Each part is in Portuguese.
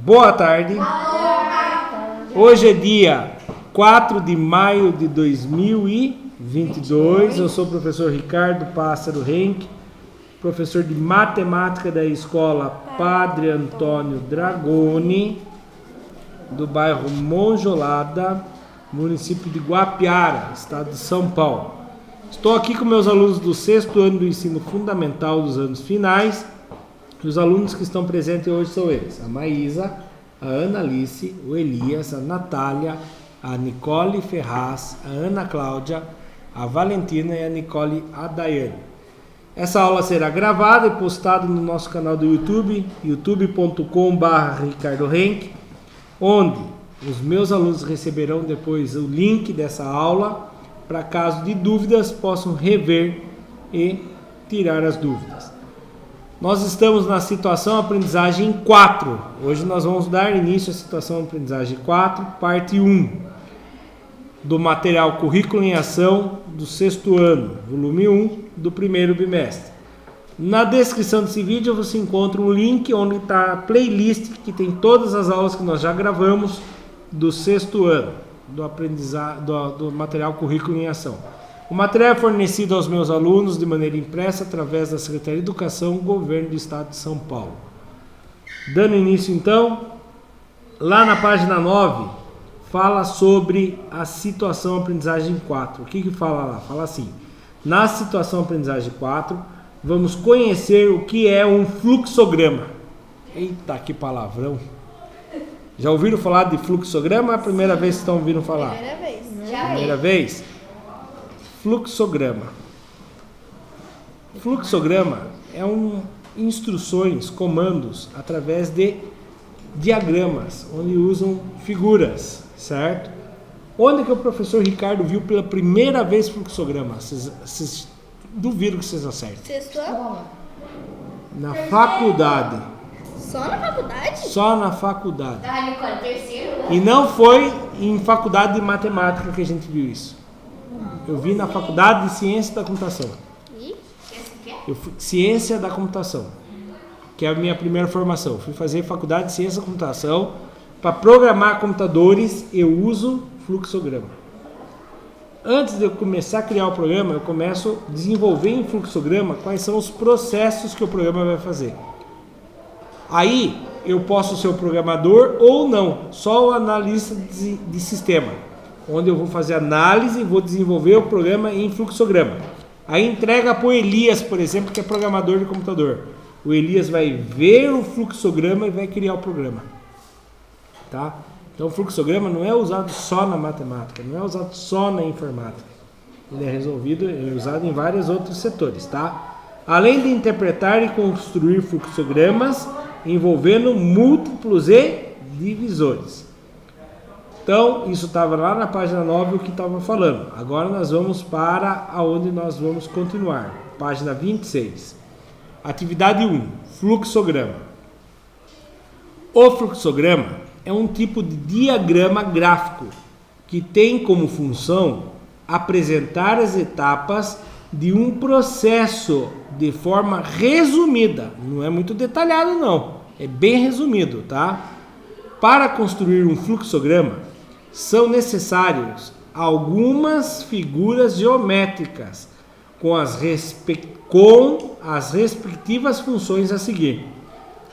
Boa tarde. Hoje é dia 4 de maio de 2022. Eu sou o professor Ricardo Pássaro Henck, professor de matemática da escola Padre Antônio Dragoni, do bairro Monjolada, município de Guapiara, estado de São Paulo. Estou aqui com meus alunos do 6º ano do ensino fundamental dos anos finais. E os alunos que estão presentes hoje são eles: a Maísa, a Ana Alice, o Elias, a Natália, a Nicole Ferraz, a Ana Cláudia, a Valentina e a Nicole Adaiane. Essa aula será gravada e postada no nosso canal do YouTube, youtube.com/Ricardo Henck, onde os meus alunos receberão depois o link dessa aula, para caso de dúvidas possam rever e tirar as dúvidas. Nós estamos na situação aprendizagem 4. Hoje nós vamos dar início à situação aprendizagem 4, parte 1, do material Currículo em Ação do 6º ano, volume 1, do 1º bimestre. Na descrição desse vídeo você encontra um link onde está a playlist que tem todas as aulas que nós já gravamos do 6º ano, do material Currículo em Ação. O material é fornecido aos meus alunos de maneira impressa através da Secretaria de Educação, Governo do Estado de São Paulo. Dando início então, lá na página 9, fala sobre a situação aprendizagem 4. O que fala lá? Fala assim: na situação aprendizagem 4, vamos conhecer o que é um fluxograma. Eita, que palavrão! Já ouviram falar de fluxograma? É a primeira vez que estão ouvindo falar? Primeira vez. Primeira vez? Fluxograma. Fluxograma é instruções, comandos através de diagramas, onde usam figuras, certo? Onde que o professor Ricardo viu pela primeira vez fluxograma? Vocês duvido que vocês acertem. Sexto ano? Na faculdade. Só na faculdade? Só na faculdade. Terceiro, né? E não foi em faculdade de matemática que a gente viu isso. Eu vi na faculdade de Ciência da Computação. Ciência da Computação, que é a minha primeira formação. Fui fazer faculdade de Ciência da Computação. Para programar computadores, eu uso fluxograma. Antes de eu começar a criar o programa, eu começo a desenvolver em fluxograma quais são os processos que o programa vai fazer. Aí, eu posso ser o programador ou não, só o analista de sistema, onde eu vou fazer análise e vou desenvolver o programa em fluxograma. Aí entrega para o Elias, por exemplo, que é programador de computador. O Elias vai ver o fluxograma e vai criar o programa. Tá? Então o fluxograma não é usado só na matemática, não é usado só na informática. Ele é usado em vários outros setores. Tá? Além de interpretar e construir fluxogramas envolvendo múltiplos e divisores. Então, isso estava lá na página 9 o que estava falando. Agora nós vamos para aonde nós vamos continuar. Página 26. Atividade 1. Fluxograma. O fluxograma é um tipo de diagrama gráfico que tem como função apresentar as etapas de um processo de forma resumida. Não é muito detalhado não. É bem resumido, tá? Para construir um fluxograma, são necessários algumas figuras geométricas com as respectivas funções a seguir.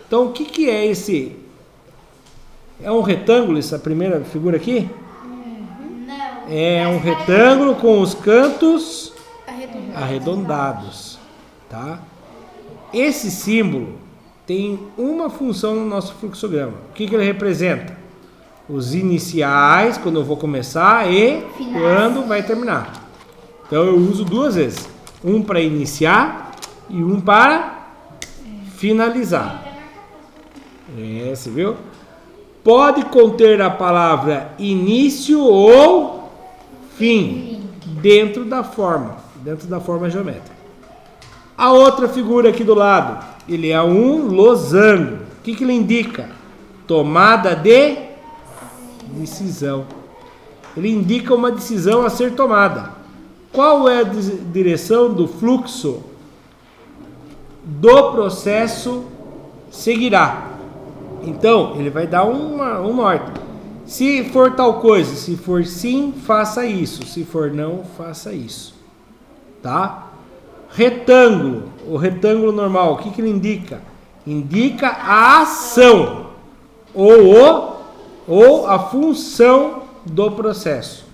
Então, o que é esse? É um retângulo, essa primeira figura aqui? Não. É um retângulo com os cantos arredondados. Tá? Esse símbolo tem uma função no nosso fluxograma. O que ele representa? Os iniciais, quando eu vou começar, e quando vai terminar. Então eu uso duas vezes. Um para iniciar e um para finalizar. Você viu? Pode conter a palavra início ou fim dentro da forma geométrica. A outra figura aqui do lado, ele é um losango. O que ele indica? Tomada de decisão. Ele indica uma decisão a ser tomada. Qual é a direção do fluxo do processo seguirá? Então, ele vai dar um norte. Se for tal coisa, se for sim, faça isso. Se for não, faça isso. Tá? Retângulo. O retângulo normal, o que ele indica? Indica a ação ou a função do processo.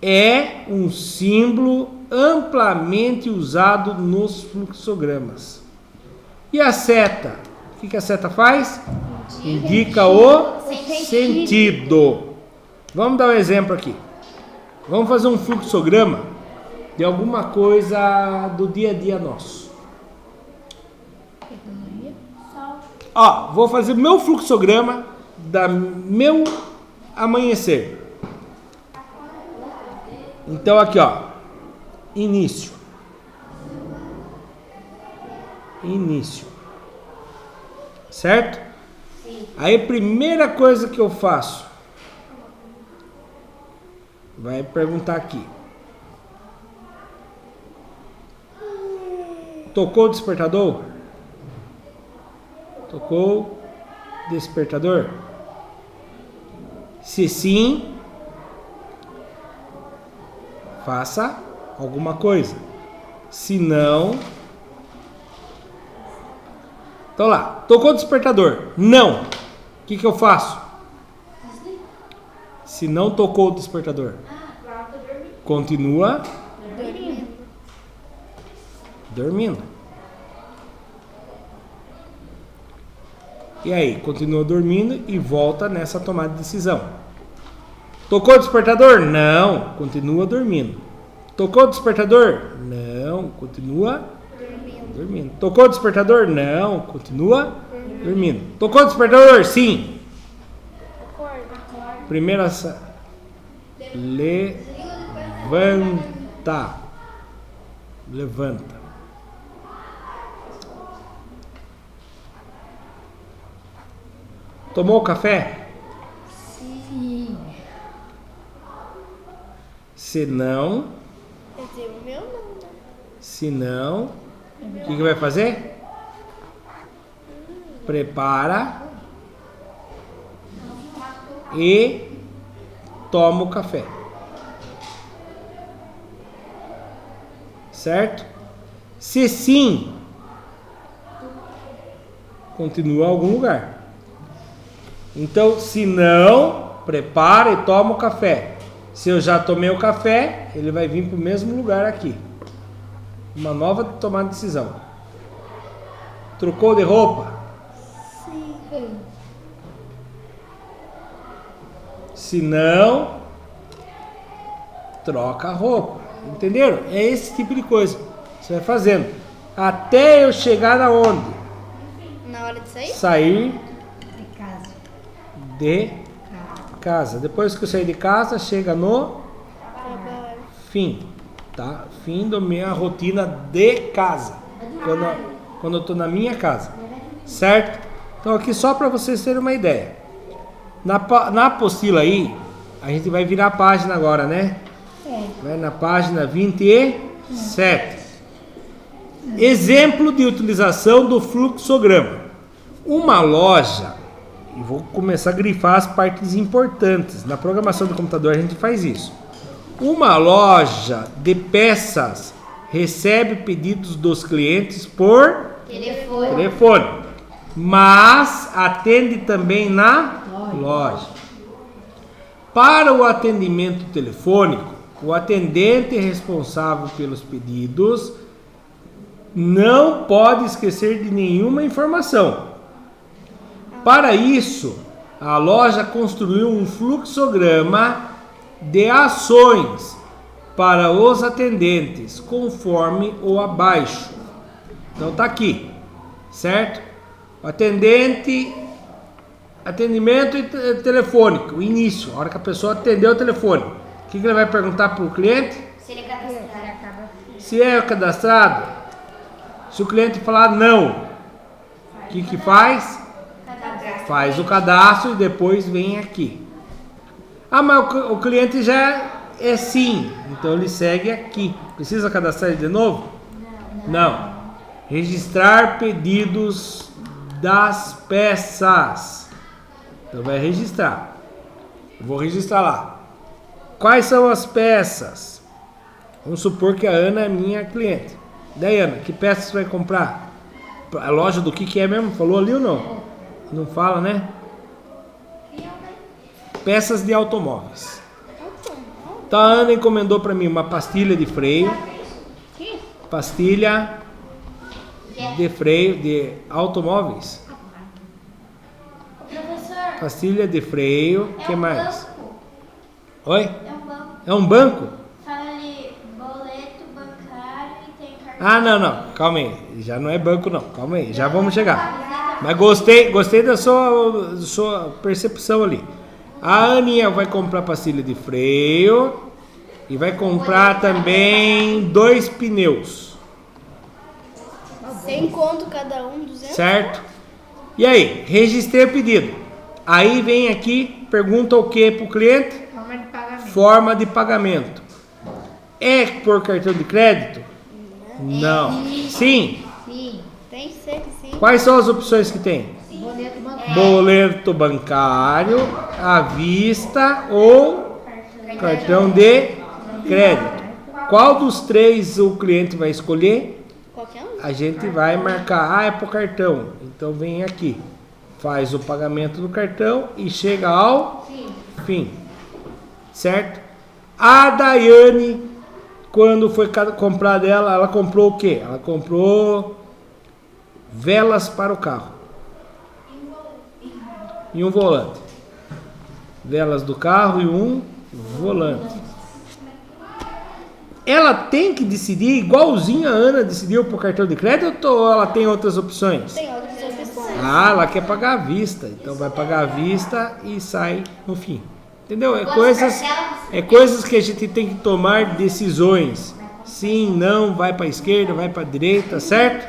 É um símbolo amplamente usado nos fluxogramas. E a seta? O que a seta faz? Indica o sentido. Vamos dar um exemplo aqui. Vamos fazer um fluxograma de alguma coisa do dia a dia nosso. Ó, vou fazer meu fluxograma da meu amanhecer. Então aqui, ó, início. Certo? Sim. Aí, primeira coisa que eu faço, vai perguntar aqui. Tocou o despertador? Tocou o despertador? Se sim, faça alguma coisa. Se não, então lá, tocou o despertador? Não. O que eu faço? Se não tocou o despertador, continua dormindo. E aí, continua dormindo e volta nessa tomada de decisão. Tocou o despertador? Não, continua dormindo. Tocou o despertador? Não, continua dormindo. Tocou o despertador? Não, continua dormindo. Tocou o despertador? Sim. Primeira levanta. Tomou café? Sim. Se não, Quer dizer, o meu não, né? se não, o que vai fazer? Prepara e toma o café. Certo? Se sim, continua em algum lugar. Então, se não, prepara e toma o café. Se eu já tomei o café, ele vai vir para o mesmo lugar aqui. Uma nova tomada de decisão. Trocou de roupa? Sim. Se não, troca a roupa. Entenderam? É esse tipo de coisa. Você vai fazendo. Até eu chegar na onde? Na hora de sair? Sair De casa. de casa. Depois que eu sair de casa, chega no Trabalho. fim. Tá? Fim da minha rotina de casa. Quando eu tô na minha casa. Certo? Então aqui só para vocês terem uma ideia. Na apostila aí, a gente vai virar a página agora, né? Vai na página 27. Exemplo de utilização do fluxograma. Uma loja, e vou começar a grifar as partes importantes. Na programação do computador a gente faz isso. Uma loja de peças recebe pedidos dos clientes por telefone, mas atende também na loja. Para o atendimento telefônico, o atendente responsável pelos pedidos não pode esquecer de nenhuma informação. Para isso, a loja construiu um fluxograma de ações para os atendentes, conforme o abaixo. Então tá aqui, certo? Atendimento telefônico, início, a hora que a pessoa atendeu o telefone. O que ele vai perguntar para o cliente? Se ele cadastrar. Se é cadastrado. Se o cliente falar não, o que faz? Faz o cadastro e depois vem aqui. Ah, mas o cliente já é sim, então ele segue aqui. Precisa cadastrar ele de novo? Não. Registrar pedidos das peças. Então vai registrar. Eu vou registrar lá. Quais são as peças? Vamos supor que a Ana é minha cliente. Daí, Ana, que peças você vai comprar? A loja do que é mesmo? Falou ali ou não? Não fala, né? Peças de automóveis. Então a Ana encomendou para mim uma pastilha de freio. Pastilha de freio de automóveis. Professor, Pastilha de freio. O que mais? banco. Oi? É um banco. É um banco? Fala ali, boleto bancário e tem cartão. Ah, não. Calma aí. Já não é banco, não. Calma aí. Já vamos chegar. Mas gostei da sua percepção ali. A Aninha vai comprar pastilha de freio e vai comprar também 2 pneus, 100 conto cada um, 200. certo? E aí, registrei o pedido. Aí vem aqui, pergunta o que para o cliente? Forma de pagamento. Forma de pagamento. É por cartão de crédito? Não. Sim. Sim. Tem que ser que sim. Quais são as opções que tem? Boleto bancário. Boleto bancário, à vista ou cartão de crédito. Qual dos 3 o cliente vai escolher? Qualquer um. A gente vai marcar, é por cartão. Então vem aqui, faz o pagamento do cartão e chega ao fim. Certo? A Daiane, quando foi comprar dela, ela comprou o quê? Ela comprou velas para o carro. E um volante. Velas do carro e um volante. Ela tem que decidir igualzinho a Ana decidiu por cartão de crédito ou ela tem outras opções? Tem outras opções. Ah, ela quer pagar à vista. Então vai pagar à vista e sai no fim. Entendeu? É coisas que a gente tem que tomar decisões. Sim, não, vai para a esquerda, vai para a direita, certo?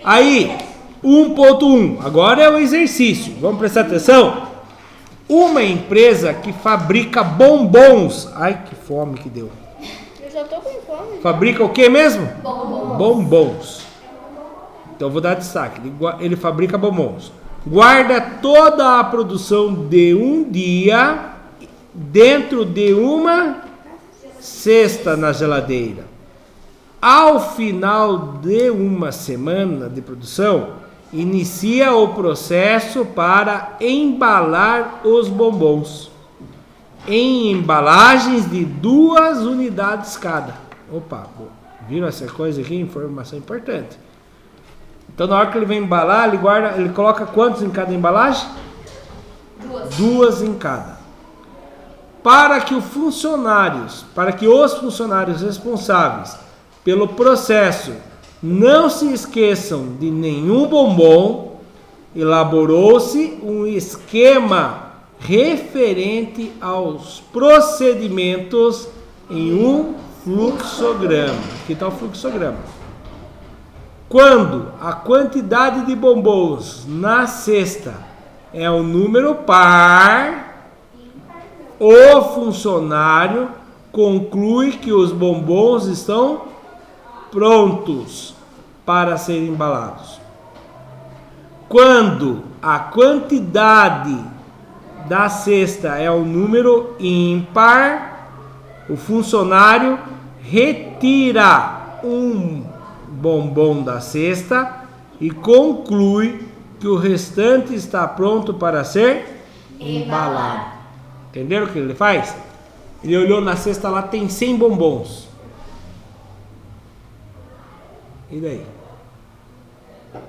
Aí, 1.1. Agora é o exercício. Vamos prestar atenção? Uma empresa que fabrica bombons. Ai, que fome que deu. Eu já tô com fome. Fabrica o que mesmo? Bombons. Então vou dar destaque. Ele fabrica bombons. Guarda toda a produção de um dia dentro de uma cesta na geladeira. Ao final de uma semana de produção, inicia o processo para embalar os bombons em embalagens de 2 unidades cada. Opa, viram essa coisa aqui? Informação importante. Então na hora que ele vem embalar, ele coloca quantos em cada embalagem? 2 em cada. Para que os funcionários responsáveis pelo processo não se esqueçam de nenhum bombom, elaborou-se um esquema referente aos procedimentos em um fluxograma. Aqui está o fluxograma. Quando a quantidade de bombons na cesta é um número par, o funcionário conclui que os bombons estão prontos para serem embalados. Quando a quantidade da cesta é um número ímpar, o funcionário retira um bombom da cesta e conclui que o restante está pronto para ser embalado. Entenderam o que ele faz? Ele olhou na cesta lá, tem 100 bombons. E daí? Por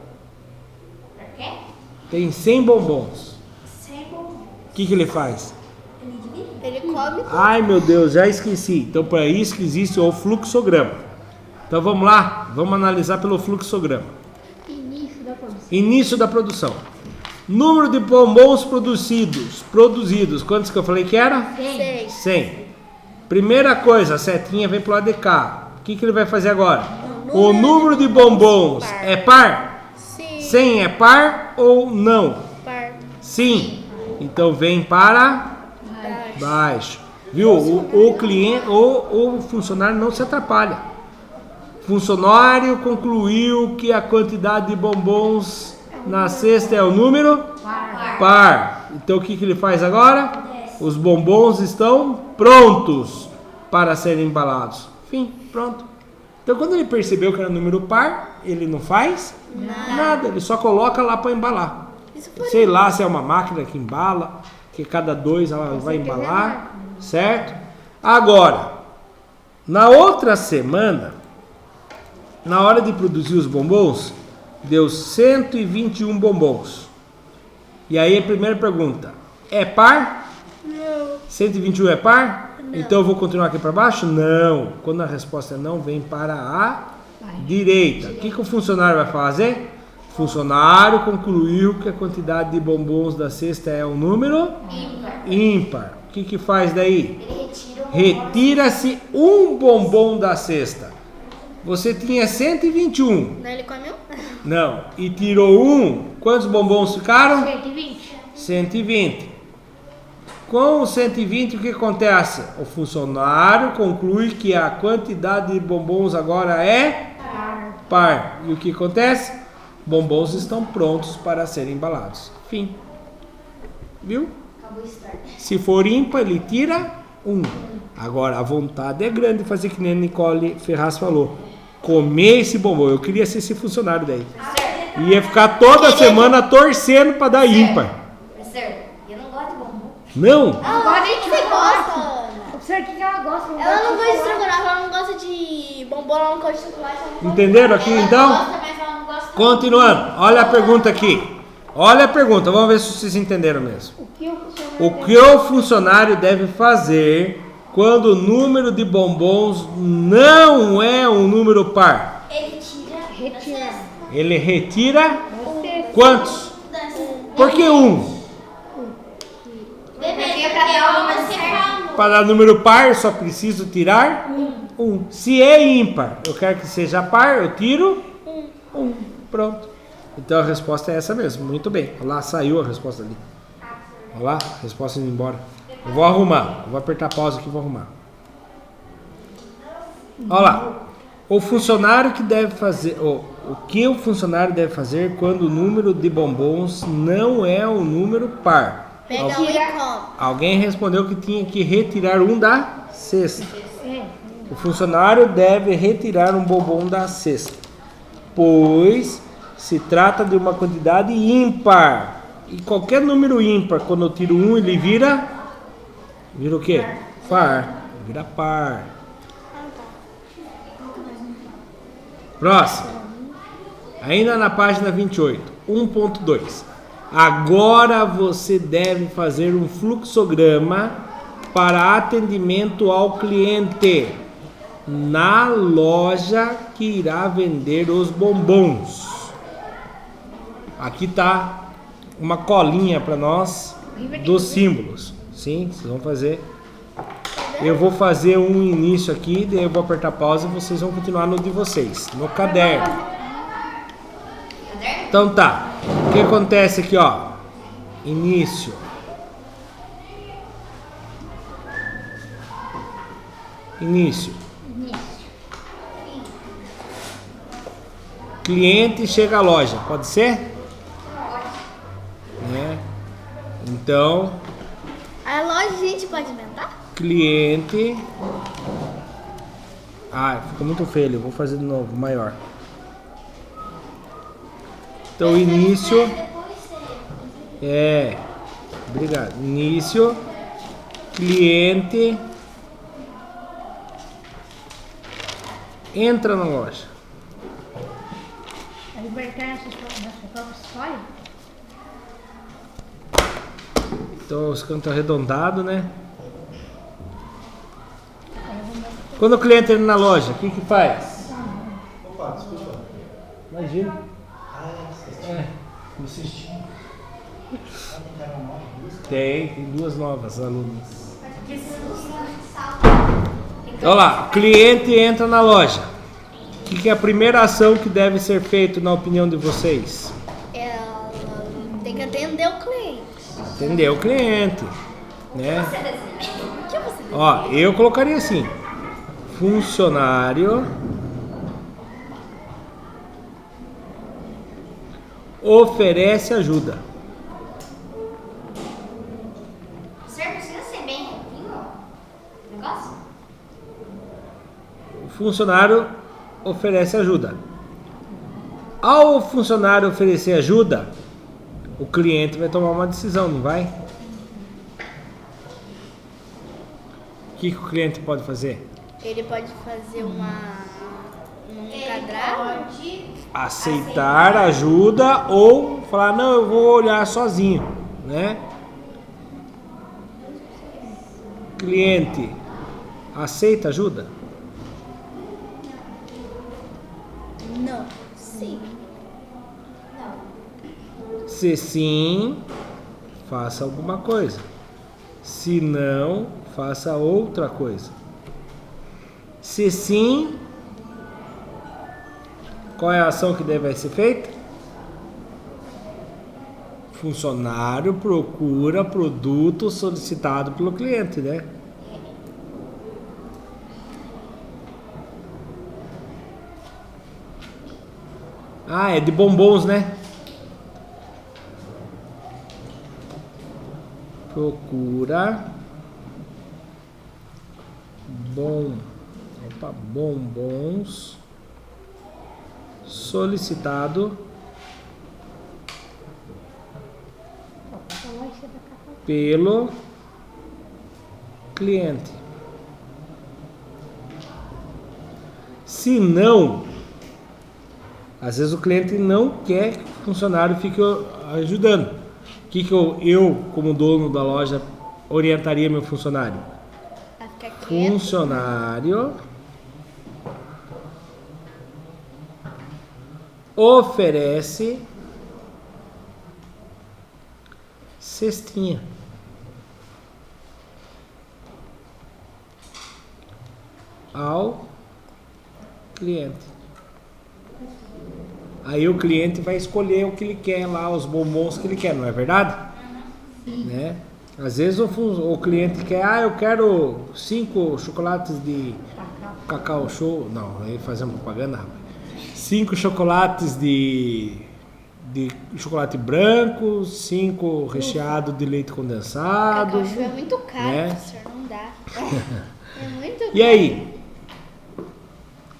quê? Tem 100 bombons. 100 bombons. O que ele faz? Ele come. Ai meu Deus, já esqueci. Então para isso que existe o fluxograma. Então vamos lá, vamos analisar pelo fluxograma. Início da produção. Número de bombons produzidos. Quantos que eu falei que era? 6. 100. Primeira coisa, a setinha vem pro lado de cá. O que ele vai fazer agora? O número de bombons é par? Sim. 100 é par ou não? Par. Sim. Então vem para baixo. Viu? O cliente ou o funcionário não se atrapalha. Funcionário concluiu que a quantidade de bombons na cesta é o número par. Então o que ele faz agora? Os bombons estão prontos para serem embalados. Fim, pronto. Então quando ele percebeu que era número par, ele não faz nada, ele só coloca lá para embalar. Sei lá se é uma máquina que embala, que cada 2 ela vai embalar, certo? Agora, na outra semana, na hora de produzir os bombons, deu 121 bombons. E aí a primeira pergunta, é par? Não. 121 é par? Não. Então eu vou continuar aqui para baixo? Não. Quando a resposta é não, vem para a direita. O que o funcionário vai fazer? O funcionário concluiu que a quantidade de bombons da cesta é um número ímpar. O que faz daí? Retira-se um bombom da cesta. Você tinha 121. Não, ele comeu? Não. E tirou um. Quantos bombons ficaram? 120. 120. Com o 120, o que acontece? O funcionário conclui que a quantidade de bombons agora é par. E o que acontece? Bombons estão prontos para serem embalados. Fim. Viu? Se for ímpar, ele tira um. Agora, a vontade é grande de fazer que nem a Nicole Ferraz falou. Comer esse bombom. Eu queria ser esse funcionário daí. Ia ficar toda semana torcendo para dar ímpar. Professor, eu não gosto de bombom. Não? Agora a gente gosta, Ana. Professor, o que ela gosta? Ela não gosta de estrogonofe, ela não gosta de bombom, ela não gosta de chocolate. Ela não gosta. Entenderam aqui então? Ela gosta, mas ela não gosta. Continuando. Olha a pergunta aqui. Olha a pergunta. Vamos ver se vocês entenderam mesmo. O que o funcionário deve fazer quando o número de bombons não é um número par? Ele retira. Ele retira quantos? Por que um? Para dar número par, eu só preciso tirar um. Se é ímpar, eu quero que seja par, eu tiro um. Pronto. Então a resposta é essa mesmo. Muito bem. Olha lá, saiu a resposta ali. Olha lá, a resposta indo embora. Eu vou arrumar. Eu vou apertar pausa aqui e vou arrumar. Olha lá. O funcionário que deve fazer... O que o funcionário deve fazer quando o número de bombons não é um número par? Pega um e come. Alguém respondeu que tinha que retirar um da cesta. O funcionário deve retirar um bombom da cesta, pois se trata de uma quantidade ímpar. E qualquer número ímpar, quando eu tiro um, ele vira o quê? Par. Vira par. Próximo. Ainda na página 28, 1.2. Agora você deve fazer um fluxograma para atendimento ao cliente na loja que irá vender os bombons. Aqui está uma colinha para nós dos símbolos. Sim, vocês vão fazer. Eu vou fazer um início aqui, daí eu vou apertar pausa e vocês vão continuar no de vocês, no caderno. Então tá, o que acontece aqui, ó? Início. Cliente chega à loja, pode ser? Né? Então, A loja a gente pode inventar? cliente. Ficou muito feio, eu vou fazer de novo, maior. Então, início. Obrigado. Início. Cliente. Entra na loja. A liberdade na sua própria história? Então, os cantos arredondados, né? Quando o cliente entra na loja, o que faz? Opa, desculpa. Imagina. Me assisti. Tem duas novas alunas. Olha lá, o cliente entra na loja. O que é a primeira ação que deve ser feita, na opinião de vocês? Ela tem que atender o cliente. Atender o cliente, né? O que você Ó, eu colocaria assim: funcionário oferece ajuda. ser bem rapidinho o negócio? O funcionário oferece ajuda. Ao funcionário oferecer ajuda, o cliente vai tomar uma decisão, não vai? O que o cliente pode fazer? Ele pode fazer um Ele cadastro. pode Aceitar ajuda ou falar, não, eu vou olhar sozinho, né? Cliente aceita ajuda? Não. Sim. Não. Se sim, faça alguma coisa. Se não, faça outra coisa. Se sim, qual é a ação que deve ser feita? Funcionário procura produto solicitado pelo cliente, né? Ah, é de bombons, né? Procura bombons solicitado pelo cliente. Se não, às vezes o cliente não quer que o funcionário fique ajudando. O que eu, como dono da loja, orientaria meu funcionário? Vai ficar quieto. Funcionário oferece cestinha. Ao cliente. Aí o cliente vai escolher o que ele quer lá, os bombons que ele quer, não é verdade? Né? Às vezes o cliente quer, eu quero 5 chocolates de cacau show. Não, aí fazemos propaganda, rapaz. 5 chocolates de chocolate branco, 5 recheado de leite condensado. Cacau show é muito caro, né? professor. Não dá. É muito E aí,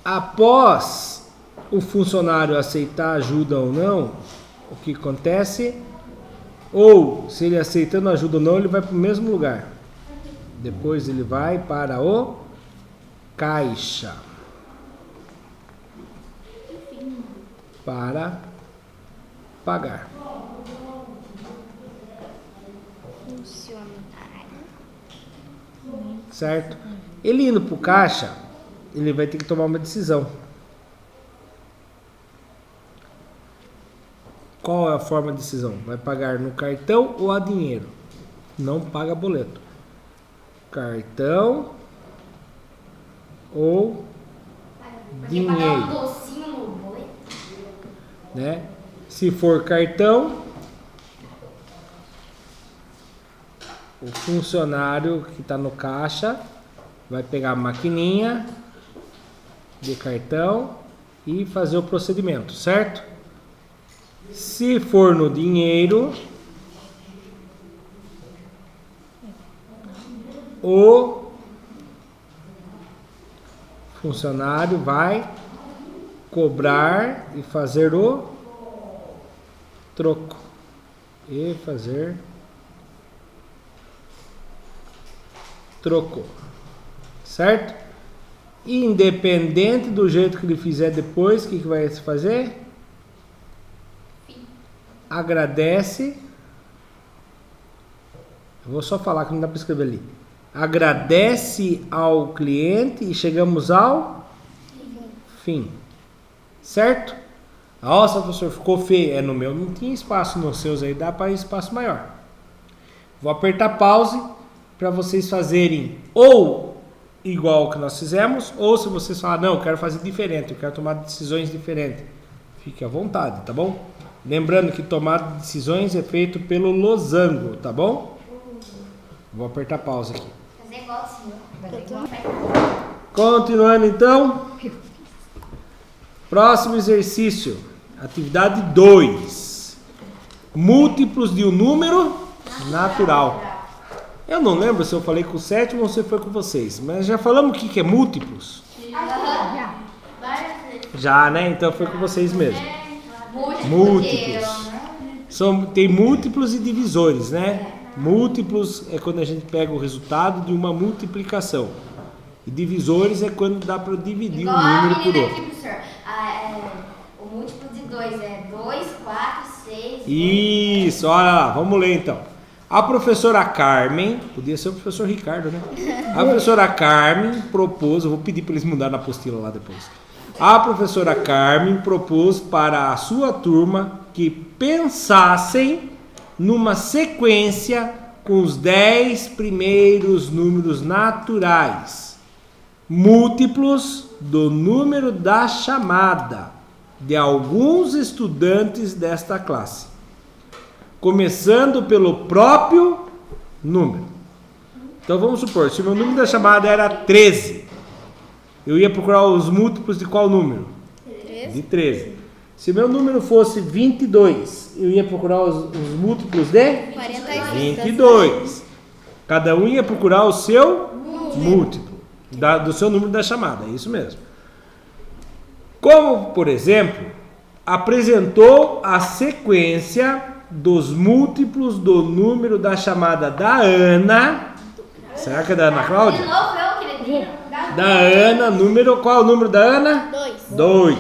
após o funcionário aceitar ajuda ou não, o que acontece? Ou, se ele aceitando ajuda ou não, ele vai para o mesmo lugar. Depois ele vai para o caixa. Para pagar. funcionário. Certo? Ele indo para o caixa, ele vai ter que tomar uma decisão. Qual é a forma de decisão? Vai pagar no cartão ou a dinheiro? Não paga boleto. Cartão ou Porque pagar um dinheiro, docinho no boleto. né? Se for cartão, o funcionário que está no caixa vai pegar a maquininha de cartão e fazer o procedimento, certo? Se for no dinheiro, o funcionário vai cobrar e fazer o troco. E fazer troco. Certo? Independente do jeito que ele fizer depois, o que vai se fazer? Agradece. Eu vou só falar que não dá para escrever ali. Agradece ao cliente e chegamos ao fim. Certo? Nossa, professor, ficou feio. É, no meu não tinha espaço, nos seus aí dá para espaço maior. Vou apertar pause para vocês fazerem ou igual que nós fizemos, ou se vocês falarem, não, eu quero fazer diferente, eu quero tomar decisões diferentes. Fique à vontade, tá bom? Lembrando que tomar decisões é feito pelo losango, tá bom? Vou apertar pause aqui. Fazer igual assim, Continuando então. Próximo exercício. Atividade 2. Múltiplos de um número natural. Eu não lembro se eu falei com o sétimo ou se foi com vocês, mas já falamos o que é múltiplos? Já, né? Então foi com vocês mesmo. Múltiplos. Tem múltiplos e divisores, né? Múltiplos é quando a gente pega o resultado de uma multiplicação. E divisores é quando dá para dividir um número por outro. Aqui, professor. O múltiplo de 2 é 2, 4, 6... Isso, olha lá, vamos ler então. A professora Carmen, podia ser o professor Ricardo, né? A professora Carmen propôs, eu vou pedir para eles mudarem na apostila lá depois. A professora Carmen propôs para a sua turma que pensassem numa sequência com os 10 primeiros números naturais, múltiplos do número da chamada de alguns estudantes desta classe, começando pelo próprio número. Então vamos supor, se o meu número da chamada era 13, eu ia procurar os múltiplos de qual número? 13. De 13. Se o meu número fosse 22, eu ia procurar os múltiplos de 42. 22. Cada um ia procurar o seu múltiplo do seu número da chamada, é isso mesmo. Como, por exemplo, apresentou a sequência dos múltiplos do número da chamada da Ana. Será que é da Ana Cláudia? De novo eu queria Da Ana, qual é o número da Ana? 2. 2.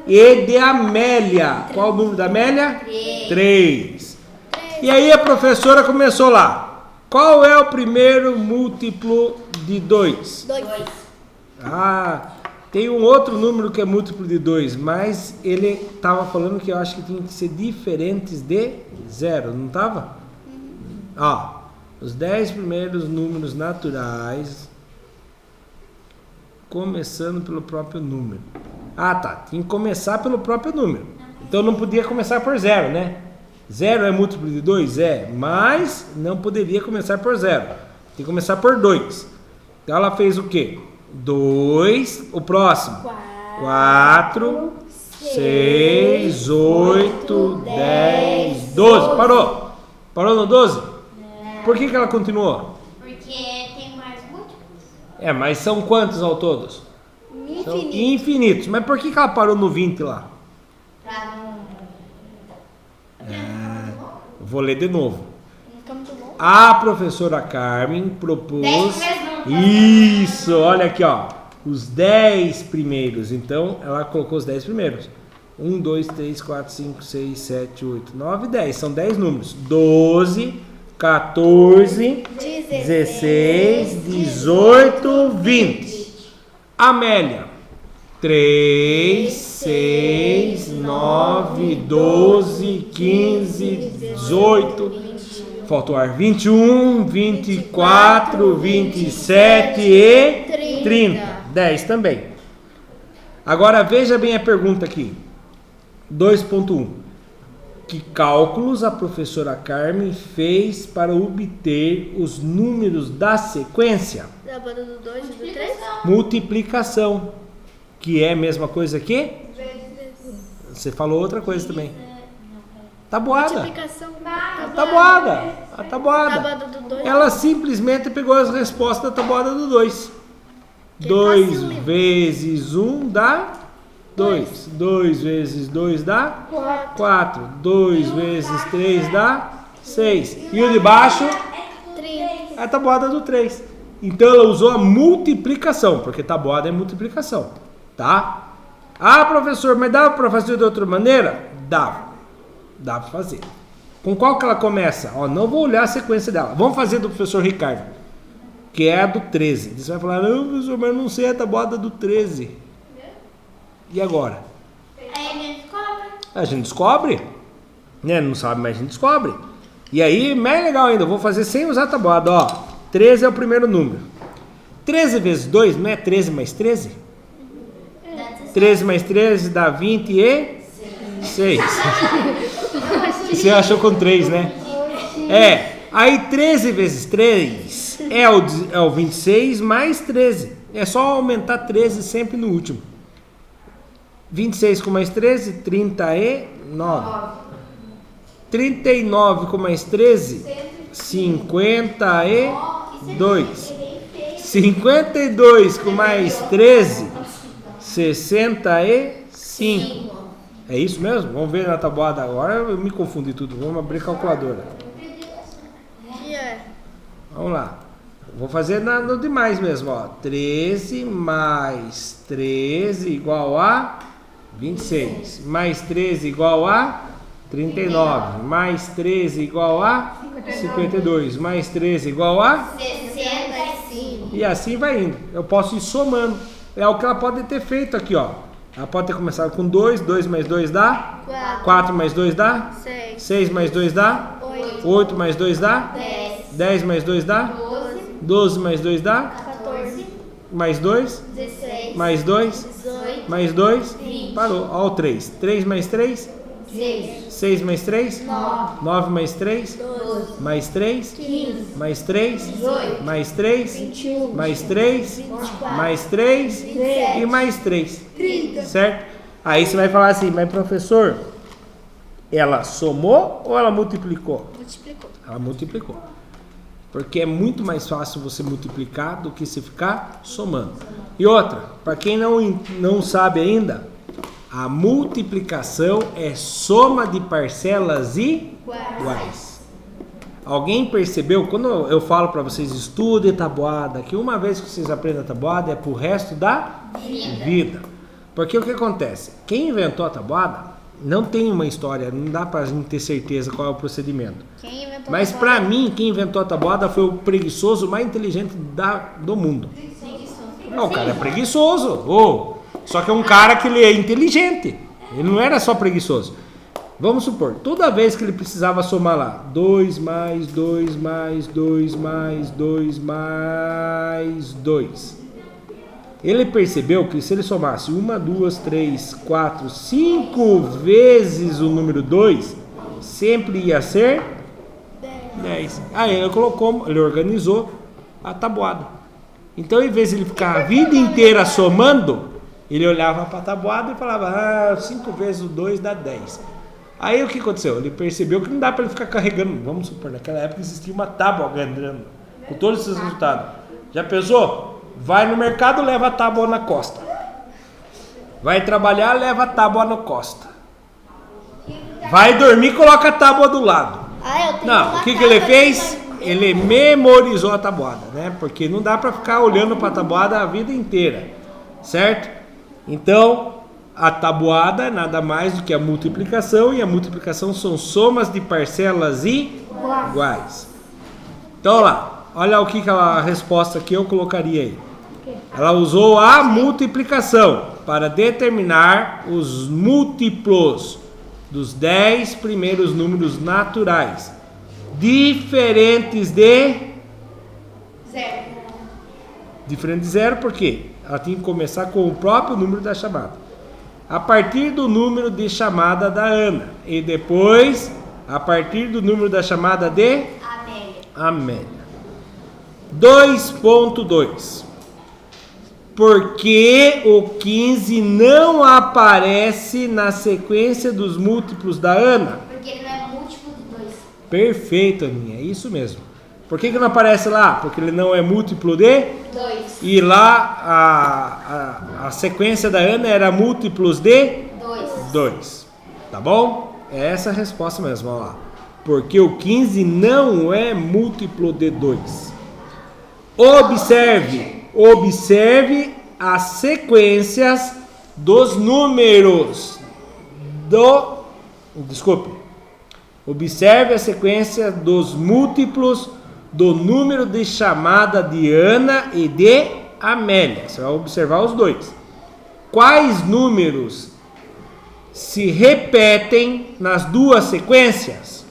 E de Amélia, qual é o número da Amélia? 3. E aí a professora começou lá. Qual é o primeiro múltiplo de 2? 2. Ah, tem um outro número que é múltiplo de 2, mas ele estava falando que eu acho que tinha que ser diferentes de 0, não estava? Ó, os 10 primeiros números naturais, começando pelo próprio número. Ah, tá, tinha que começar pelo próprio número. Então não podia começar por 0, né? 0 é múltiplo de 2? É, mas não poderia começar por 0. Tem que começar por 2. Então ela fez o quê? 2, o próximo. 4, 6, 8, 10, 12. Parou. Parou no 12? Por que ela continuou? Porque tem mais múltiplos. É, mas são quantos ao todos? São infinitos. Mas por que ela parou no 20 lá? Pra não... Vou ler de novo. Não fica muito bom. A professora Carmen propôs... 10 primeiros não. Isso, olha aqui, ó. Os 10 primeiros. Então, ela colocou os 10 primeiros. 1, 2, 3, 4, 5, 6, 7, 8, 9, 10. São 10 números. 12, 14, 16, 18, 20. Amélia. 3, 6, 9, 12, 15, 18... Falta o ar. 21, 24, 27 e 30. 10 também. Agora veja bem a pergunta aqui. 2.1. Que cálculos a professora Carmen fez para obter os números da sequência? Da banda do 2 e do 3? Multiplicação. Que é a mesma coisa que? Você falou outra coisa também. Tabuada. Multiplicação. A tabuada. A tabuada. Tabuada do 2. Ela simplesmente pegou as respostas da tabuada do 2. 2 vezes 1 dá 2. 2 vezes 2 dá 4. 2 vezes 3 dá 6. E o de baixo? 30. É a tabuada do 3. Então ela usou a multiplicação, porque tabuada é multiplicação. Tá? Ah, professor, mas dava para fazer de outra maneira? Dava. Dá para fazer. Com qual que ela começa? Ó, não vou olhar a sequência dela. Vamos fazer do professor Ricardo, que é a do 13. Você vai falar, não, professor, mas eu não sei a tabuada do 13. E agora? Aí a gente descobre. A gente descobre. Né? Não sabe, mas a gente descobre. E aí, mais legal ainda, eu vou fazer sem usar a tabuada. Ó, 13 é o primeiro número. 13 vezes 2 não é 13 mais 13? 13 mais 13 dá 26. Você achou com 3, né? É. Aí 13 vezes 3 é o 26 mais 13. É só aumentar 13 sempre no último. 26 com mais 13, 39. 39 com mais 13, 52. 52 com mais 13, 65. É isso mesmo? Vamos ver na tabuada agora. Eu me confundi tudo. Vamos abrir a calculadora. Vamos lá. Vou fazer no demais mesmo. Ó. 13 mais 13 igual a 26. Mais 13 igual a 39. Mais 13 igual a 52. Mais 13 igual a 65. E assim vai indo. Eu posso ir somando. É o que ela pode ter feito aqui, ó. Ela pode ter começado com 2. 2 mais 2 dá 4 mais 2 dá 6 mais 2 dá 8 mais 2 dá 10 mais 2 dá 12 mais 2 dá 14, mais 2 16, mais 2 18, mais 2 20. parou. Ó o 3. 3 mais 3 6. 6 mais 3 9. 9 mais 3 12. mais 3 15. mais 3 18. mais 3 21. mais 3 24. mais 3 27. e mais 3. 30. Certo? Aí você vai falar assim, mas professor, ela somou ou ela multiplicou? multiplicou. Ela multiplicou. Porque é muito mais fácil você multiplicar do que se ficar somando. E outra, para quem não sabe ainda, a multiplicação é soma de parcelas iguais. Alguém percebeu, quando eu falo para vocês estudem tabuada, que uma vez que vocês aprendem a tabuada é pro resto da vida. Porque o que acontece? Quem inventou a tabuada não tem uma história, não dá pra gente ter certeza qual é o procedimento. Quem inventou Mas a pra tabuada? mim, quem inventou a tabuada foi o preguiçoso mais inteligente do mundo. Não, o cara é preguiçoso. Só que é um cara que ele é inteligente. Ele não era só preguiçoso. Vamos supor, toda vez que ele precisava somar lá 2 mais 2 mais 2 mais 2 mais 2. Ele percebeu que se ele somasse 1, 2, 3, 4, 5 vezes o número 2, sempre ia ser 10. Aí ele organizou a tabuada. Então, em vez de ele ficar a vida inteira somando, ele olhava para a tabuada e falava, 5 vezes o 2 dá 10. Aí o que aconteceu? Ele percebeu que não dá para ele ficar carregando. Vamos supor, naquela época existia uma tábua andando com todos esses resultados. Já pensou? Vai no mercado, leva a tábua na costa. Vai trabalhar, leva a tábua na costa. Vai dormir, coloca a tábua do lado. Eu tenho Não, uma o que ele tábua fez? de- Ele memorizou a tabuada, né? Porque não dá para ficar olhando para a tabuada a vida inteira, certo? Então, a tabuada é nada mais do que a multiplicação, e a multiplicação são somas de parcelas iguais. Então, olha o que a resposta que eu colocaria aí. Ela usou a multiplicação para determinar os múltiplos dos 10 primeiros números naturais, diferentes de 0. diferente de zero, por quê? Ela tinha que começar com o próprio número da chamada. A partir do número de chamada da Ana. E depois, a partir do número da chamada de Amélia. 2.2. Por que o 15 não aparece na sequência dos múltiplos da Ana? Porque ele não é múltiplo de 2. Perfeito, Aninha, é isso mesmo. Por que não aparece lá? Porque ele não é múltiplo de... 2. E lá a sequência da Ana era múltiplos de 2. Tá bom? É essa a resposta mesmo, olha lá. Porque o 15 não é múltiplo de 2. Observe as sequências dos números Observe a sequência dos múltiplos do número de chamada de Ana e de Amélia. Você vai observar os dois. Quais números se repetem nas duas sequências?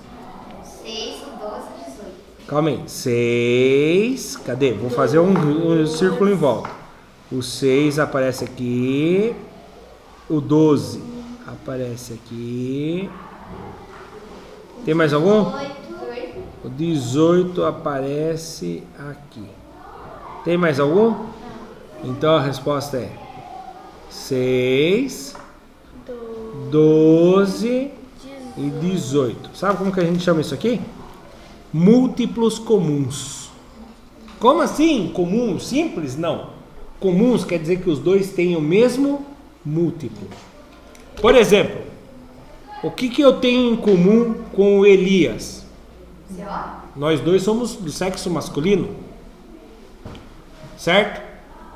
6, 12, 18. Calma aí. 6. Cadê? Vou fazer um círculo em volta. O 6 aparece aqui. O 12 aparece aqui. Tem mais algum? 8. O 18 aparece aqui. Tem mais algum? Então a resposta é 6, 12 e 18. Sabe como que a gente chama isso aqui? múltiplos comuns. Como assim? Comum? Simples? Não. Comuns quer dizer que os dois têm o mesmo múltiplo. Por exemplo, o que eu tenho em comum com o Elias? Nós dois somos do sexo masculino, certo?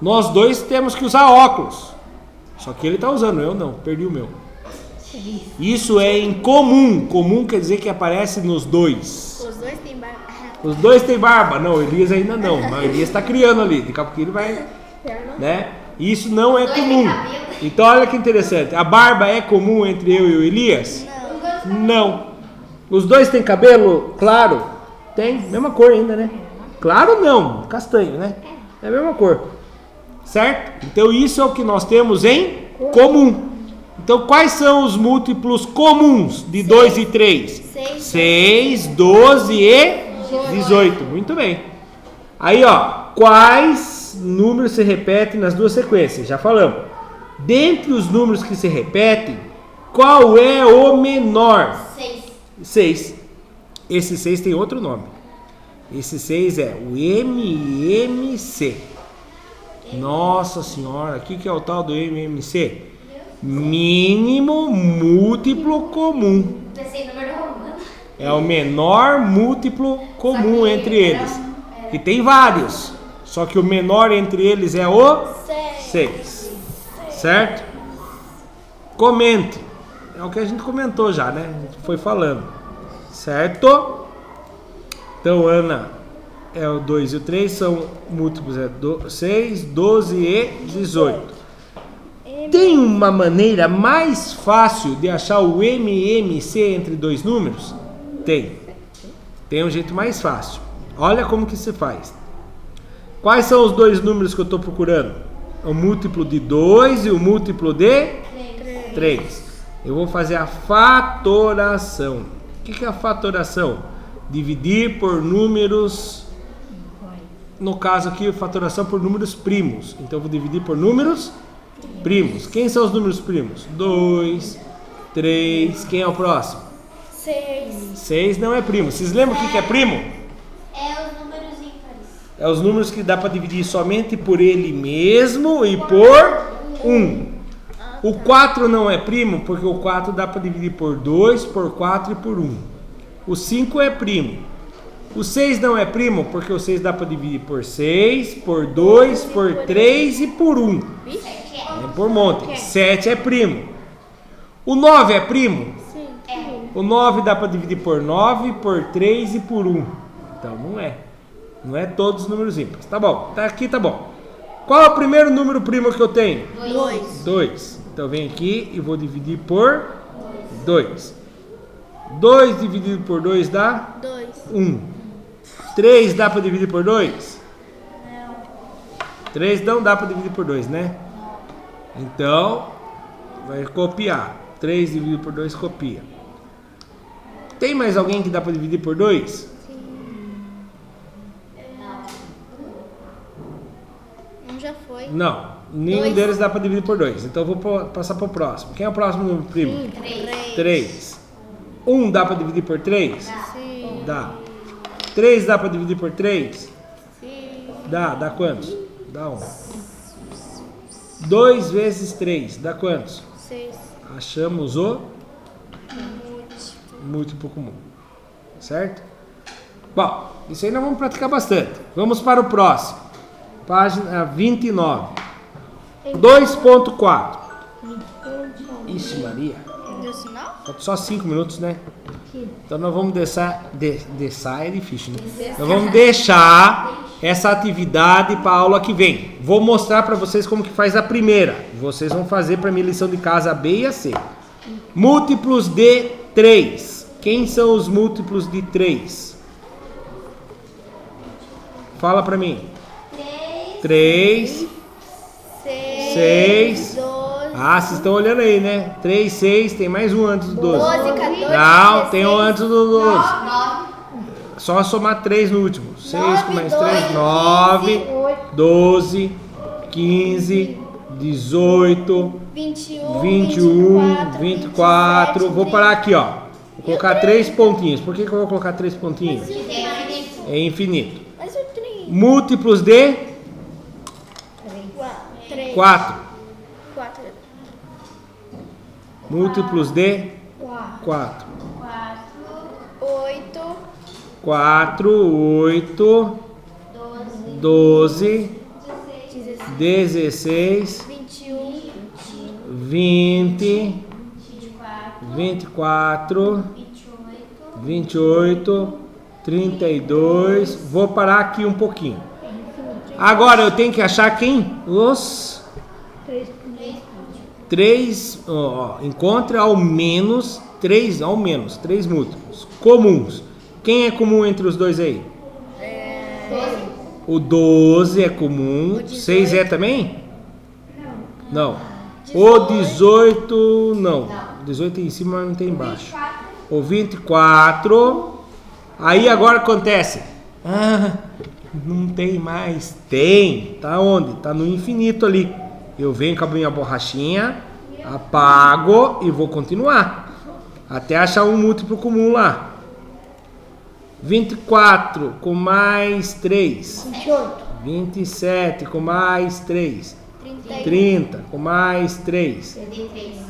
Nós dois temos que usar óculos. Só que ele está usando, eu não, perdi o meu. Isso é em comum. Comum quer dizer que aparece nos dois. Os dois têm barba. Os dois têm barba. Não, o Elias ainda não. Mas o Elias está criando ali. Daqui a pouco ele vai, né? Isso não é comum. Então olha que interessante. A barba é comum entre eu e o Elias? Não. Os dois têm cabelo claro? Tem. Mesma cor ainda, né? Claro não. Castanho, né? É a mesma cor. Certo? Então isso é o que nós temos em comum. Então quais são os múltiplos comuns de 2 e 3? 6, 12 e 18. Muito bem. Aí ó, quais números se repetem nas duas sequências? Já falamos. Dentre os números que se repetem, qual é o menor? 6. Esse 6 tem outro nome. Esse 6 é o MMC. Nossa senhora, o que é o tal do MMC? Mínimo múltiplo comum. É o menor múltiplo comum entre eles. E tem vários. Só que o menor entre eles é o 6. Certo? Comente. É o que a gente comentou já, né? A gente foi falando. Certo? Então, Ana, é o 2 e o 3 são múltiplos, 6, 12 e 18. Tem uma maneira mais fácil de achar o MMC entre dois números? Tem. Tem um jeito mais fácil. Olha como que se faz. Quais são os dois números que eu estou procurando? O múltiplo de 2 e o múltiplo de 3. Eu vou fazer a fatoração. O que é a fatoração? Dividir por números... No caso aqui, a fatoração por números primos. Então eu vou dividir por números primos. Quem são os números primos? 2, 3. Quem é o próximo? 6. 6 não é primo. Vocês lembram o que é primo? É os números ímpares. É os números que dá para dividir somente por ele mesmo e por 1. O 4 não é primo porque o 4 dá para dividir por 2, por 4 e por 1. O 5 é primo. O 6 não é primo porque o 6 dá para dividir por 6, por 2, por 3 e por 1. É por monte. 7 é primo. O 9 é primo? Sim. O 9 dá para dividir por 9, por 3 e por 1. Então não é. Não é todos os números ímpares. Tá bom. Tá aqui, tá bom. Qual é o primeiro número primo que eu tenho? 2. 2. Então vem aqui e vou dividir por 2. 2 dividido por 2 dá? 2. 1. 3 dá para dividir por 2? Não. 3 não dá para dividir por 2, né? Então, vai copiar. 3 dividido por 2, copia. Tem mais alguém que dá para dividir por 2? Um já foi. Não. Nenhum 2. deles dá para dividir por 2. Então eu vou passar para o próximo. Quem é o próximo número primo? 3. 1 dá para dividir por 3? Sim. Dá. 3 dá para dividir por 3? Sim. Dá. Dá quantos? Dá 1. 2 vezes 3 dá quantos? 6. Achamos o múltiplo comum. Certo? Bom, isso aí nós vamos praticar bastante. Vamos para o próximo. Página 29. 2.4. Ixi, Maria. Deu sinal? Falta só 5 minutos, né? Então nós vamos deixar é difícil, né? Nós vamos deixar essa atividade para a aula que vem. Vou mostrar para vocês como que faz a primeira. Vocês vão fazer para mim lição de casa a B e a C. Múltiplos de 3. Quem são os múltiplos de 3? Fala para mim. 3, 6. 12. Ah, vocês estão olhando aí, né? 3, 6, tem mais um antes do 12. 12, 14, Não, tem um antes do 12. 9. Só somar 3 no último. 6 com mais 9, 3, 9, 12, 15, 18, 21, 21, 24. Vou parar aqui, ó. Vou colocar 3 pontinhos. Por que eu vou colocar 3 pontinhos? Que é infinito. É infinito. Mas o 3. Múltiplos de 3. 4. 4. Múltiplos de 4. 8. 4, 8, 12, 16, 21. 20, 24, 28, 32. Vou parar aqui um pouquinho. Agora eu tenho que achar quem? Os 3. Encontre ao menos 3 múltiplos comuns. Quem é comum entre os dois aí? 12. O 12 é comum. O 18. 6 é também? Não. O 18 não. 18 tem em cima, mas não tem embaixo. 24. O 24. Aí agora acontece. Não tem mais. Tem. Tá onde? Tá no infinito ali. Eu venho com a minha borrachinha, apago e vou continuar. Até achar um múltiplo comum lá. 24 com mais 3. 27 com mais 3. 30 com mais 3.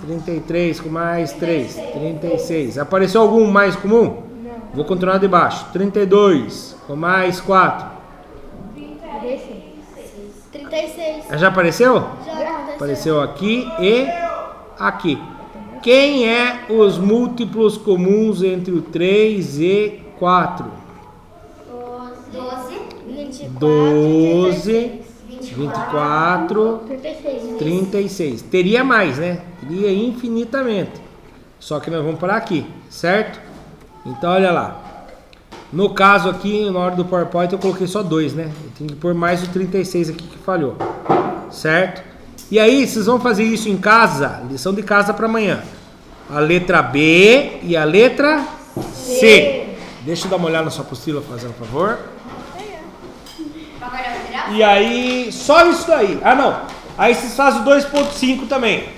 33 com mais 3. 36. Apareceu algum mais comum? Não. Vou continuar de baixo. 32 com mais 4. 36. Já apareceu? Já Apareceu aqui e aqui. Quem é os múltiplos comuns entre o 3 e 4? 12, 24, 36. Teria mais, né? Teria infinitamente. Só que nós vamos parar aqui, certo? Então, olha lá. No caso aqui, na hora do PowerPoint, eu coloquei só 2, né? Eu tenho que pôr mais o 36 aqui que falhou. Certo? E aí, vocês vão fazer isso em casa, lição de casa para amanhã. A letra B e a letra C. Deixa eu dar uma olhada na sua apostila, fazendo um favor. E aí, só isso daí. Ah, não. Aí vocês fazem o 2.5 também.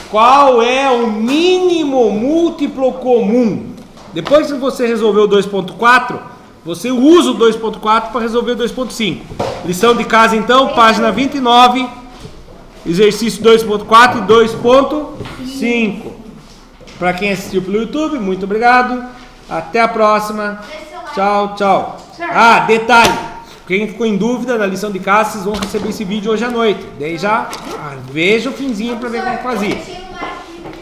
Qual é o mínimo múltiplo comum? Depois que você resolver o 2.4, você usa o 2.4 para resolver o 2.5. Lição de casa, então, página 29, exercício 2.4 e 2.5. Para quem assistiu pelo YouTube, muito obrigado. Até a próxima. Tchau, tchau. Ah, detalhe. Quem ficou em dúvida na lição de casa, vocês vão receber esse vídeo hoje à noite. Daí já veja o finzinho para ver como fazia.